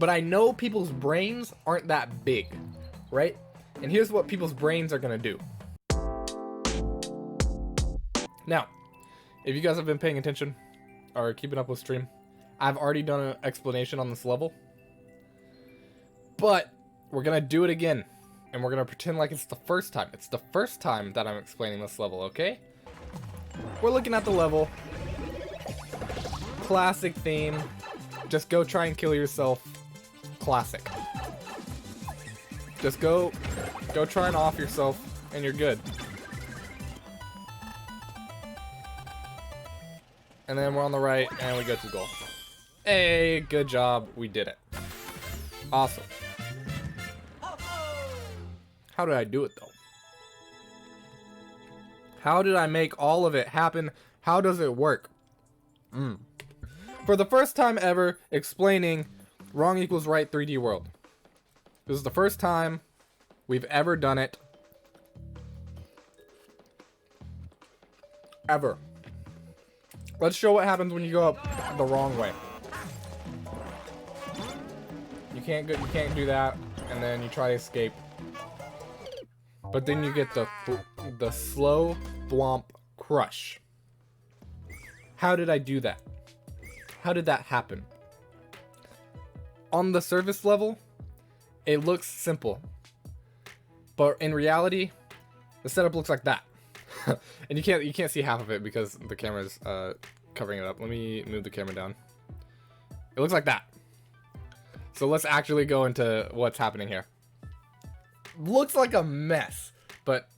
But I know people's brains aren't that big, right? And here's what people's brains are gonna do. Now, if you guys have been paying attention or keeping up with stream, I've already done an explanation on this level. But we're gonna do it again. And we're gonna pretend like it's the first time. It's the first time that I'm explaining this level, okay? We're looking at the level. Classic theme. Just go try and kill yourself. Classic. Just go try and off yourself and you're good. And then we're on the right and we go to the goal. Hey, good job. We did it. Awesome. How did I do it though? How did I make all of it happen? How does it work? For the first time ever explaining wrong equals right 3D world. This is the first time we've ever done it. Ever. Let's show what happens when you go up the wrong way. You can't do that, and then you try to escape. But then you get the slow thwomp crush. How did I do that? How did that happen? On the surface level, it looks simple. But in reality, the setup looks like that. And you can't see half of it because the camera's covering it up. Let me move the camera down. It looks like that. So let's actually go into what's happening here. Looks like a mess, but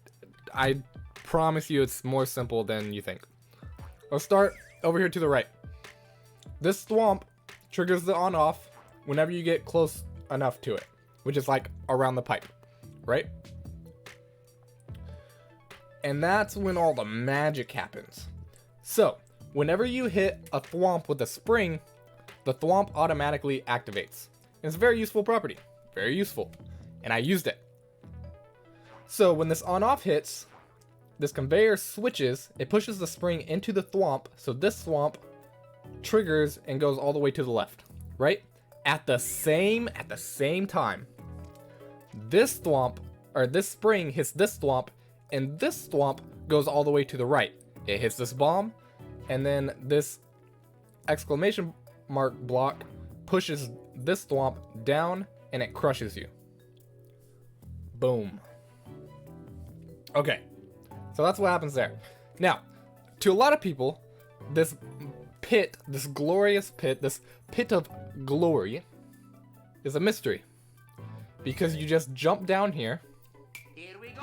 I promise you it's more simple than you think. Let's start over here to the right. This thwomp triggers the on-off whenever you get close enough to it, which is like around the pipe, right? And that's when all the magic happens. So, whenever you hit a thwomp with a spring, the thwomp automatically activates. And it's a very useful property. Very useful. And I used it. So, when this on-off hits, this conveyor switches, it pushes the spring into the thwomp, so this thwomp triggers and goes all the way to the left, right? At the same time, this thwomp, or this spring hits this thwomp, and this thwomp goes all the way to the right. It hits this bomb, and then this exclamation mark block pushes this thwomp down, and it crushes you. Boom. Okay, so that's what happens there. Now, to a lot of people, this pit, this glorious pit, this pit of glory is a mystery. Because you just jump down here. Here we go.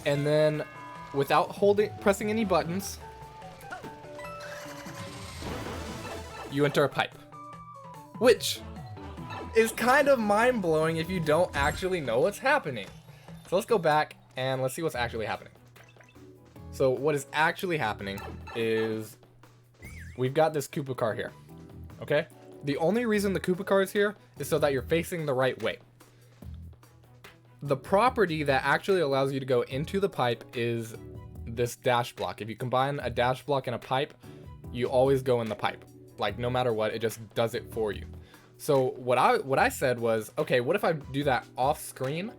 And then, without pressing any buttons, you enter a pipe. Which is kind of mind-blowing if you don't actually know what's happening. So let's go back and let's see what's actually happening. So what is actually happening is we've got this Koopa car here, okay? The only reason the Koopa car is here is so that you're facing the right way. The property that actually allows you to go into the pipe is this dash block. If you combine a dash block and a pipe, you always go in the pipe. Like no matter what, it just does it for you. So what I said was, okay, what if I do that off screen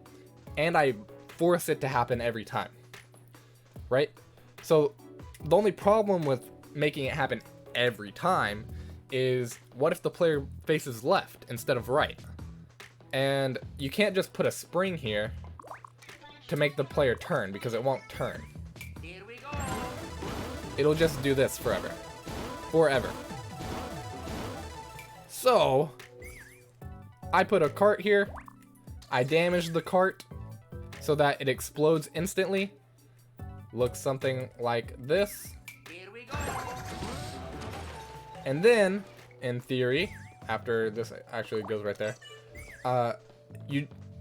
and I force it to happen every time, right? So the only problem with making it happen every time is what if the player faces left instead of right? And you can't just put a spring here to make the player turn because it won't turn. Here we go. It'll just do this forever. Forever. So I put a cart here. I damaged the cart so that it explodes instantly. Looks something like this. Here we go. And then, in theory, after this actually goes right there,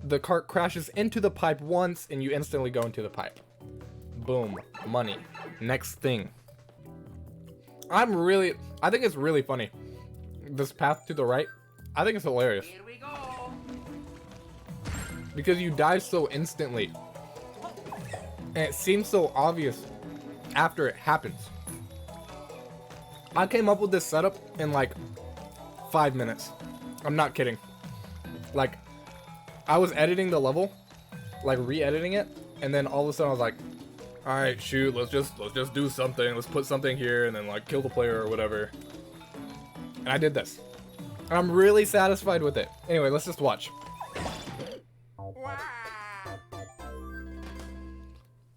the cart crashes into the pipe once and you instantly go into the pipe. Boom. Money. Next thing. I think it's really funny. This path to the right, I think it's hilarious. Here we go. Because you die so instantly. And it seems so obvious after it happens. I came up with this setup in like 5 minutes. I'm not kidding. Like, I was editing the level, like re-editing it, and then all of a sudden I was like, all right, shoot, let's just do something. Let's put something here and then like kill the player or whatever. And I did this. And I'm really satisfied with it. Anyway, let's just watch.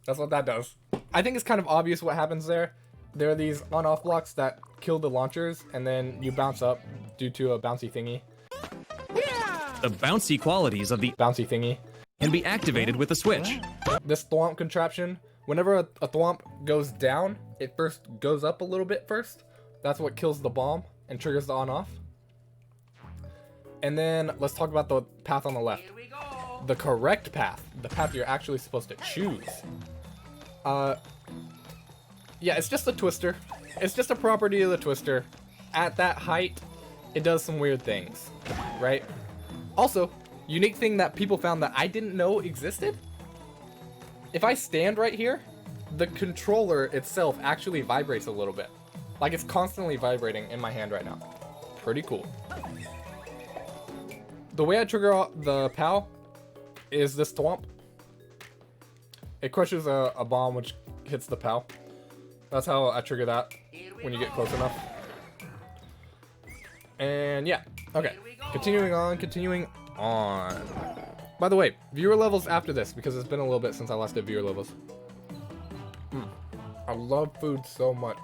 That's what that does. I think it's kind of obvious what happens there. There are these on-off blocks that kill the launchers, and then you bounce up due to a bouncy thingy. The bouncy qualities of the Bouncy thingy. can be activated with a switch. This thwomp contraption, whenever a thwomp goes down, it first goes up a little bit first. That's what kills the bomb and triggers the on-off. And then let's talk about the path on the left. The correct path, the path you're actually supposed to choose. Yeah, it's just a twister. It's just a property of the twister. At that height, it does some weird things, right? Also, unique thing that people found that I didn't know existed. If I stand right here, the controller itself actually vibrates a little bit. Like it's constantly vibrating in my hand right now. Pretty cool. The way I trigger the POW is this thwomp. It crushes a bomb which hits the POW. That's how I trigger that when you get close enough. And yeah, okay. Continuing on. By the way, viewer levels after this, because it's been a little bit since I last did viewer levels. I love food so much.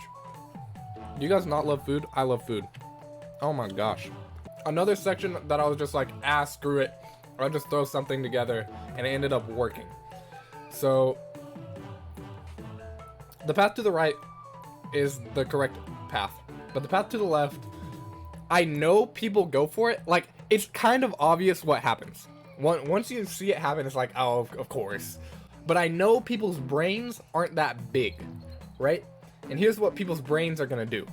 Do you guys not love food? I love food. Oh my gosh. Another section that I was just like, screw it. I'll just throw something together, and it ended up working. So, the path to the right is the correct path. But the path to the left, I know people go for it. Like, it's kind of obvious what happens. Once you see it happen, it's like, oh, of course. But I know people's brains aren't that big, right? And here's what people's brains are gonna do.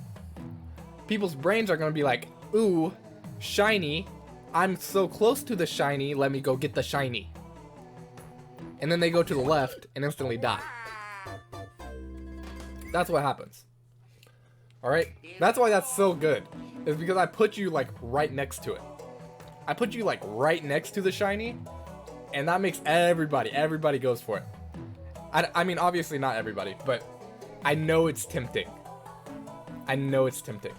People's brains are gonna be like, ooh, shiny. I'm so close to the shiny, let me go get the shiny. And then they go to the left and instantly die. That's what happens. Alright? That's why that's so good. Is because I put you like right next to it. I put you like right next to the shiny, and that makes everybody goes for it. I mean, obviously not everybody, but I know it's tempting. I know it's tempting.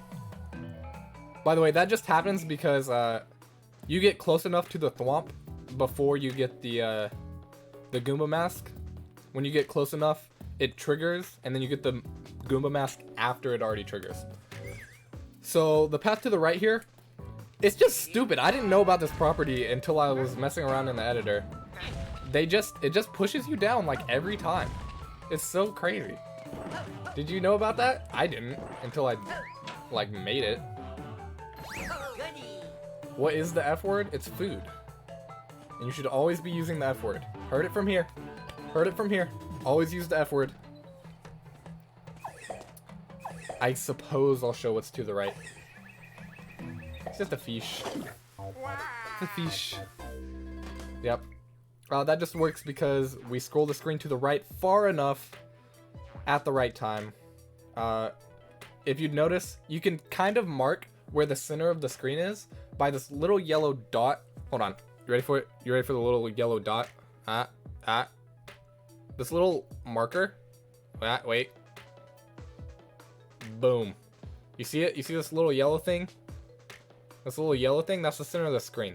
By the way, that just happens because you get close enough to the thwomp before you get the Goomba mask. When you get close enough, it triggers, and then you get the Goomba mask after it already triggers. So the path to the right here, it's just stupid. I didn't know about this property until I was messing around in the editor. It just pushes you down like every time. It's so crazy. Did you know about that? I didn't until I like made it. What is the F word? It's food. And you should always be using the F word. Heard it from here. Heard it from here. Always use the F word. I suppose I'll show what's to the right. It's just a fish. It's a fish. Yep. That just works because we scroll the screen to the right far enough at the right time. If you'd notice, you can kind of mark where the center of the screen is by this little yellow dot. Hold on. You ready for it? You ready for the little yellow dot? This little marker. Wait. Boom. You see it? You see this little yellow thing? This little yellow thing? That's the center of the screen.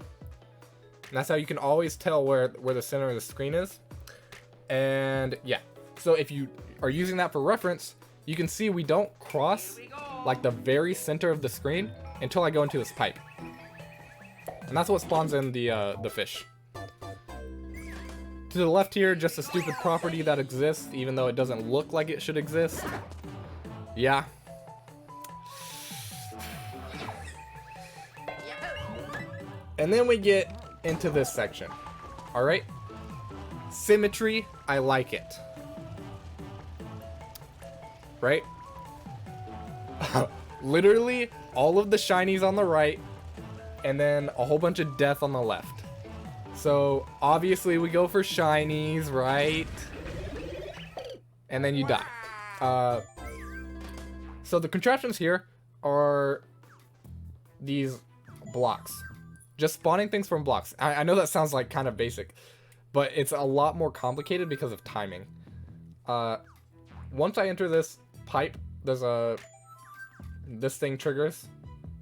And that's how you can always tell where the center of the screen is. And yeah. So if you are using that for reference, you can see we don't cross like the very center of the screen until I go into this pipe. And that's what spawns in the fish. To the left here, just a stupid property that exists, even though it doesn't look like it should exist. Yeah. And then we get into this section. Alright? Symmetry, I like it. Right? Literally, all of the shinies on the right, and then a whole bunch of death on the left. So, obviously we go for shinies, right? And then you die. So the contraptions here are these blocks. just spawning things from blocks. I know that sounds like kind of basic, but it's a lot more complicated because of timing. Once I enter this pipe, this thing triggers,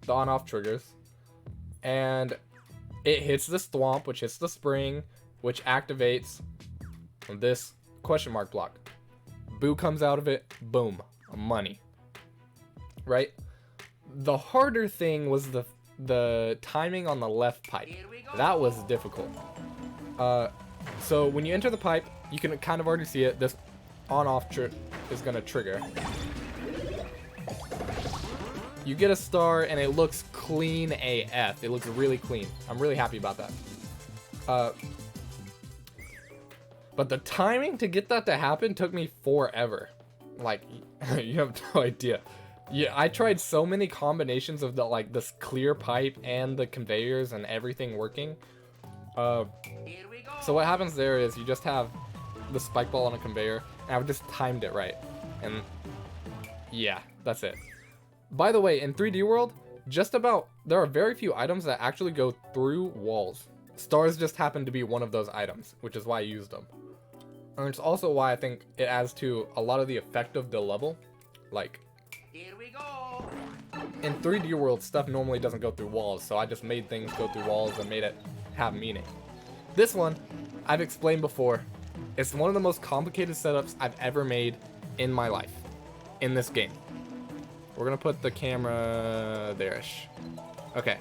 the on-off triggers, and it hits this thwomp, which hits the spring, which activates this question mark block. Boo comes out of it, boom, money. Right? The harder thing was the timing on the left pipe. That was difficult. So when you enter the pipe, you can kind of already see it. This on-off is gonna trigger. You get a star and it looks clean AF. It looks really clean. I'm really happy about that. But the timing to get that to happen took me forever. Like, you have no idea. Yeah, I tried so many combinations of this clear pipe and the conveyors and everything working. So what happens there is you just have the spike ball on a conveyor, and I've just timed it right. And yeah, that's it. By the way, in 3D World, there are very few items that actually go through walls. Stars just happen to be one of those items, which is why I used them. And it's also why I think it adds to a lot of the effect of the level. Like, here we go. In 3D World, stuff normally doesn't go through walls, so I just made things go through walls and made it have meaning. This one, I've explained before, it's one of the most complicated setups I've ever made in my life, in this game. We're gonna put the camera there-ish. Okay.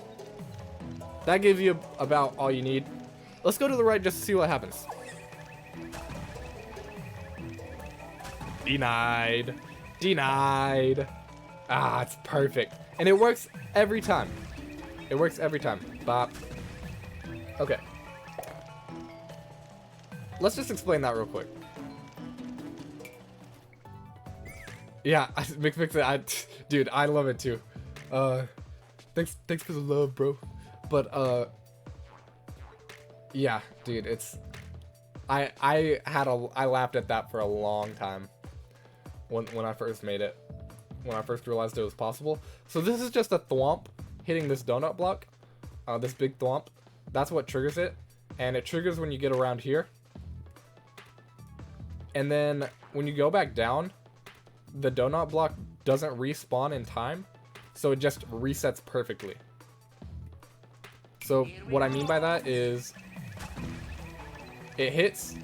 That gives you about all you need. Let's go to the right just to see what happens. Denied. Denied. Ah, it's perfect. And it works every time. It works every time. Bop. Okay. Let's just explain that real quick. Yeah, dude, I love it too. Thanks for the love, bro. But yeah, dude, it's I laughed at that for a long time when I first made it, when I first realized it was possible. So this is just a thwomp hitting this donut block, this big thwomp. That's what triggers it, and it triggers when you get around here. And then when you go back down, the donut block doesn't respawn in time, so it just resets perfectly. So what I mean by that is it hits,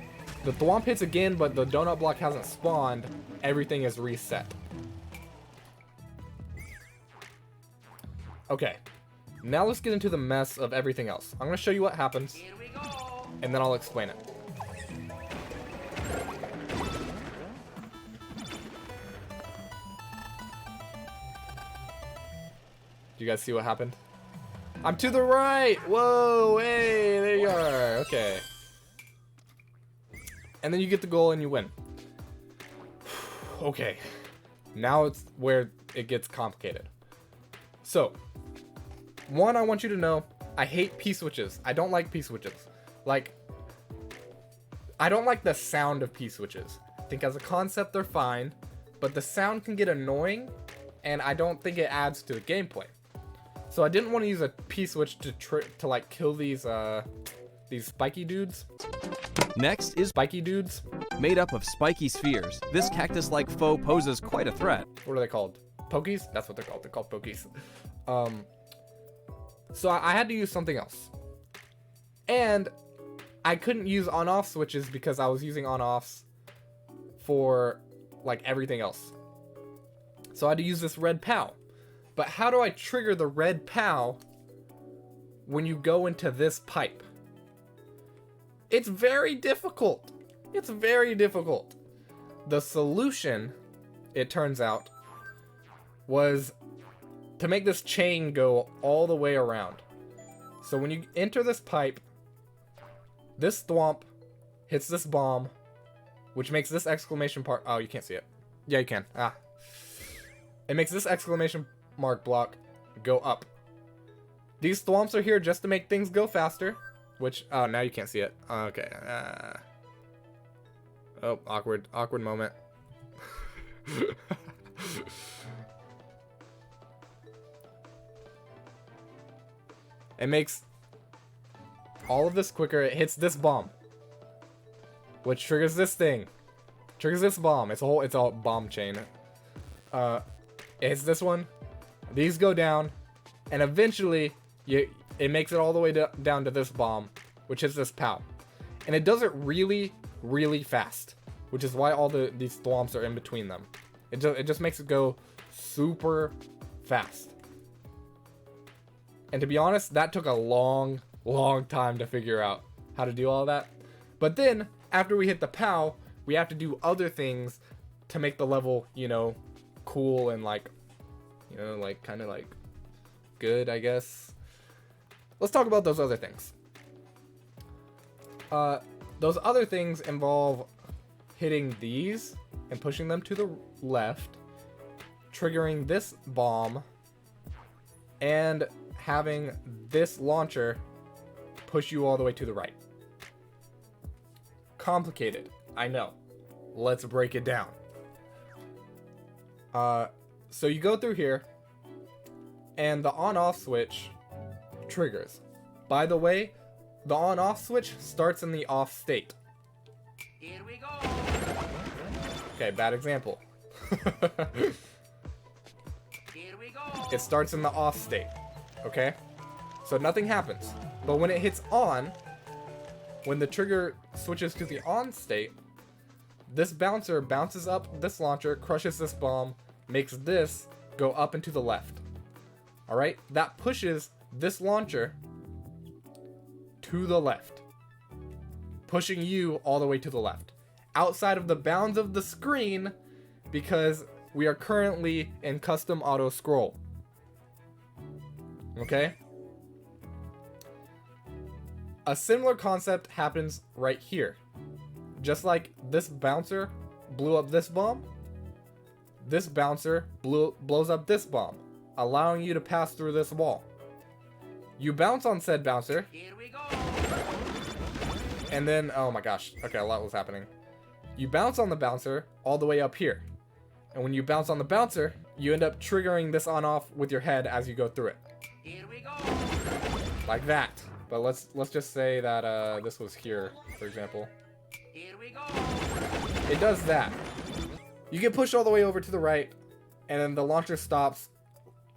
the thwomp hits again, but the donut block hasn't spawned, everything is reset. Okay, now let's get into the mess of everything else. I'm gonna show you what happens, and then I'll explain it. Do you guys see what happened? I'm to the right! Whoa, hey, there you are. Okay. And then you get the goal and you win. Okay. Now it's where it gets complicated. So, one, I want you to know, I hate P-switches. I don't like P-switches. Like, I don't like the sound of P-switches. I think as a concept they're fine, but the sound can get annoying, and I don't think it adds to the gameplay. So I didn't want to use a P-switch to like kill these spiky dudes. Next is Spiky dudes. made up of spiky spheres. This cactus-like foe poses quite a threat. What are they called? Pokies? That's what they're called. They're called Pokies. So I had to use something else. And I couldn't use on-off switches because I was using on-offs for like everything else. So I had to use this red POW. But how do I trigger the red POW when you go into this pipe? It's very difficult. It's very difficult. The solution, it turns out, was to make this chain go all the way around. So when you enter this pipe, this thwomp hits this bomb, which makes this exclamation part. Oh, you can't see it. Yeah, you can. Ah. It makes this exclamation mark block go up. These thwomps are here just to make things go faster, which, oh, now you can't see it. Okay. Oh, awkward moment. It makes all of this quicker. It hits this bomb, which triggers this thing. Triggers this bomb. It's a bomb chain. It hits this one. These go down, and eventually it makes it all the way down to this bomb, which hits this POW. And it does it really, really fast, which is why all these thwomps are in between them. It just makes it go super fast. And to be honest, that took a long time to figure out how to do all that. But then, after we hit the POW, we have to do other things to make the level, you know, cool and like, you know, like kind of like good, I guess. Let's talk about those other things. Those other things involve hitting these and pushing them to the left, triggering this bomb, and having this launcher push you all the way to the right. Complicated, I know. Let's break it down. So you go through here, and the on-off switch triggers. By the way, the on-off switch starts in the off state. Here we go. Okay, bad example. Here we go. It starts in the off state, okay? So nothing happens. But when it hits on, when the trigger switches to the on state, this bouncer bounces up this launcher, crushes this bomb, makes this go up and to the left. Alright? That pushes this launcher to the left, pushing you all the way to the left, outside of the bounds of the screen, because we are currently in custom auto scroll. Okay? A similar concept happens right here. Just like this bouncer blew up this bomb, this bouncer blows up this bomb, allowing you to pass through this wall. You bounce on said bouncer, Here we go. and then, oh my gosh, okay, a lot was happening. You bounce on the bouncer all the way up here. And when you bounce on the bouncer, you end up triggering this on-off with your head as you go through it. Here we go. Like that. But let's just say that this was here, for example. Here we go. It does that. You get pushed all the way over to the right, and then the launcher stops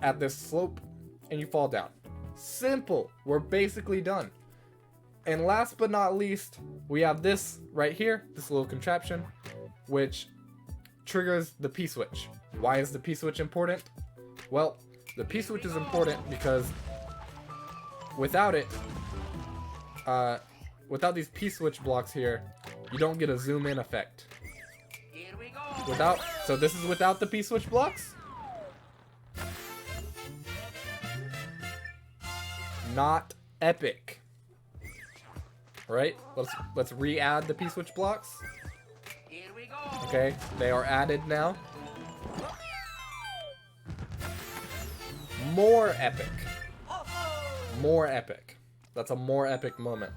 at this slope, and you fall down. Simple. We're basically done. And last but not least, we have this right here, this little contraption, which triggers the P-switch. Why is the P-switch important? Well, the P-switch is important because without it, without these P-switch blocks here, you don't get a zoom in effect. Here we go. So this is without the P-switch blocks? Not epic. Right? Let's re-add the P-switch blocks. Here we go. Okay, they are added now. More epic. More epic. That's a more epic moment.